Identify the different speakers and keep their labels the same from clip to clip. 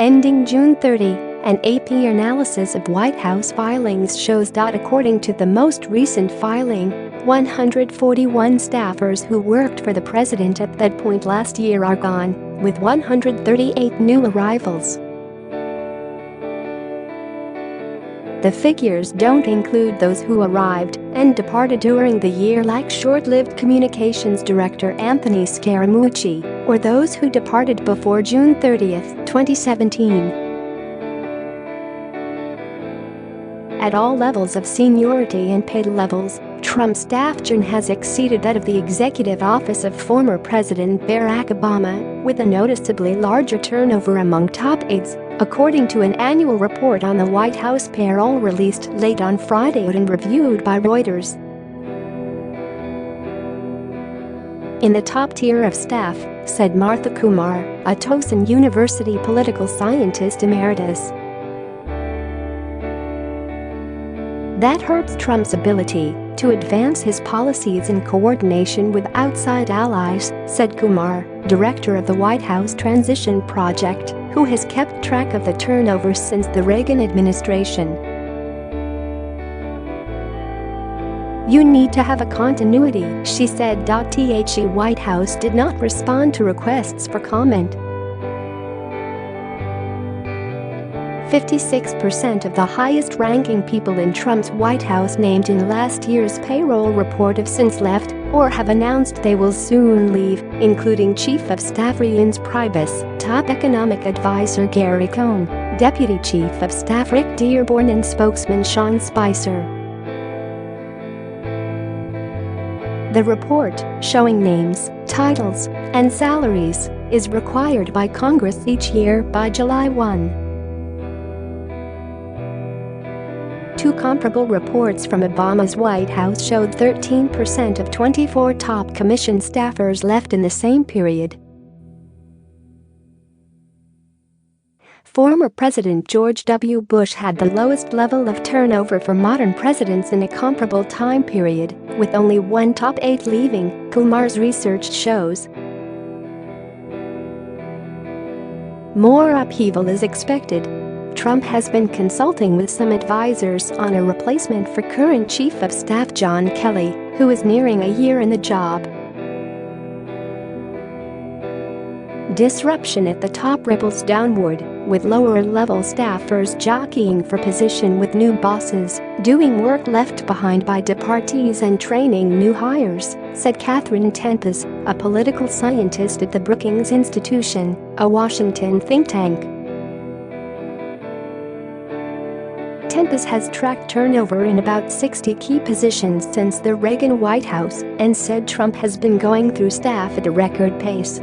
Speaker 1: ending June 30, an AP analysis of White House filings shows that according to the most recent filing, 141 staffers who worked for the president at that point last year are gone, with 138 new arrivals. The figures don't include those who arrived and departed during the year, like short-lived communications director Anthony Scaramucci, or those who departed before June 30, 2017. At all levels of seniority and pay levels, Trump's staff churn has exceeded that of the executive office of former President Barack Obama, with a noticeably larger turnover among top aides, according to an annual report on the White House payroll released late on Friday and reviewed by Reuters. In the top tier of staff, said Martha Kumar, a Towson University political scientist emeritus. That hurts Trump's ability to advance his policies in coordination with outside allies, said Kumar, director of the White House Transition Project, who has kept track of the turnover since the Reagan administration. You need to have a continuity, she said. The White House did not respond to requests for comment. 56% of the highest-ranking people in Trump's White House named in last year's payroll report have since left or have announced they will soon leave, including Chief of Staff Reince Priebus, top economic advisor Gary Cohn, Deputy Chief of Staff Rick Dearborn and spokesman Sean Spicer. The report, showing names, titles, and salaries, is required by Congress each year by July 1. Two comparable reports from Obama's White House showed 13% of 24 top commission staffers left in the same period. Former President George W. Bush had the lowest level of turnover for modern presidents in a comparable time period, with only one top 8 leaving, Kumar's research shows. More upheaval is expected. Trump has been consulting with some advisors on a replacement for current Chief of Staff John Kelly, who is nearing a year in the job. Disruption at the top ripples downward, with lower-level staffers jockeying for position with new bosses, doing work left behind by departees and training new hires, said Catherine Tempest, a political scientist at the Brookings Institution, a Washington think tank. Tempest has tracked turnover in about 60 key positions since the Reagan White House and said Trump has been going through staff at a record pace.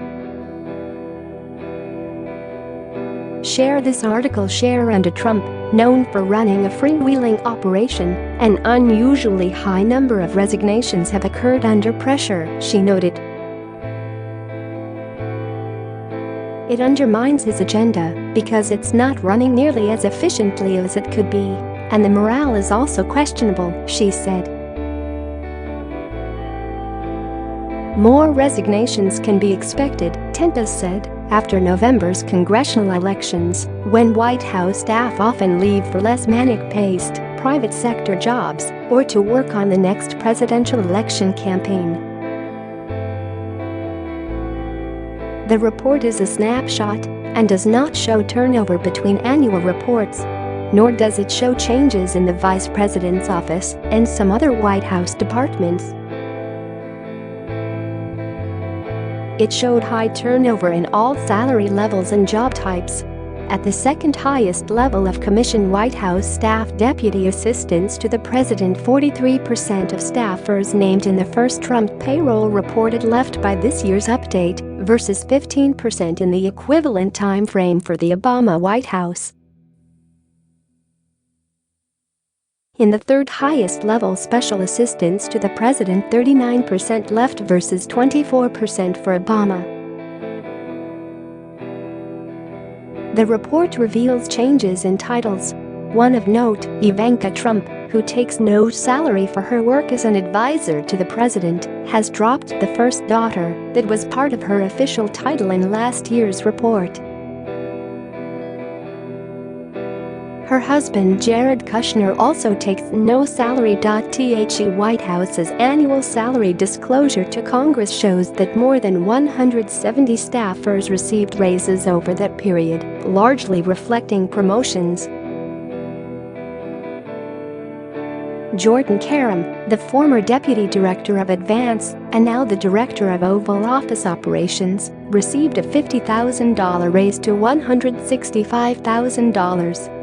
Speaker 1: Share this article. Share under Trump, known for running a freewheeling operation, an unusually high number of resignations have occurred under pressure, she noted. It undermines his agenda because it's not running nearly as efficiently as it could be, and the morale is also questionable, she said. More resignations can be expected, Tempest said, after November's congressional elections, when White House staff often leave for less manic-paced, private sector jobs or to work on the next presidential election campaign. The report is a snapshot and does not show turnover between annual reports, nor does it show changes in the vice president's office and some other White House departments. It showed high turnover in all salary levels and job types. At the second highest level of commission White House staff deputy assistants to the president, 43% of staffers named in the first Trump payroll report had left by this year's update, versus 15% in the equivalent time frame for the Obama White House. In the third highest level, special assistants to the president, 39% left versus 24% for Obama. The report reveals changes in titles. One of note, Ivanka Trump, who takes no salary for her work as an advisor to the president, has dropped the first daughter that was part of her official title in last year's report. Her husband Jared Kushner also takes no salary. The White House's annual salary disclosure to Congress shows that more than 170 staffers received raises over that period, largely reflecting promotions. Jordan Karam, the former deputy director of Advance and now the director of Oval Office Operations, received a $50,000 raise to $165,000.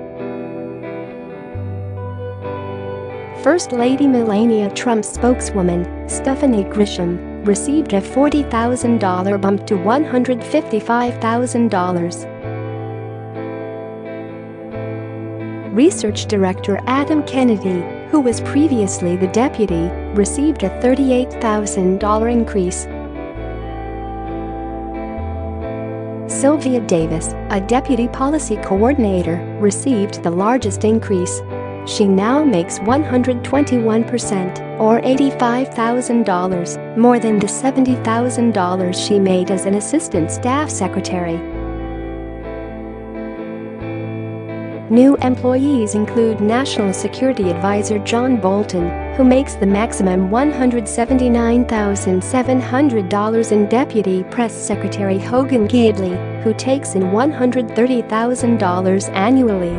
Speaker 1: First Lady Melania Trump's spokeswoman, Stephanie Grisham, received a $40,000 bump to $155,000. Research Director Adam Kennedy, who was previously the deputy, received a $38,000 increase. Sylvia Davis, a deputy policy coordinator, received the largest increase. She now makes 121%, or $85,000, more than the $70,000 she made as an assistant staff secretary. New employees include National Security Advisor John Bolton, who makes the maximum $179,700, and Deputy Press Secretary Hogan Gadley, who takes in $130,000 annually.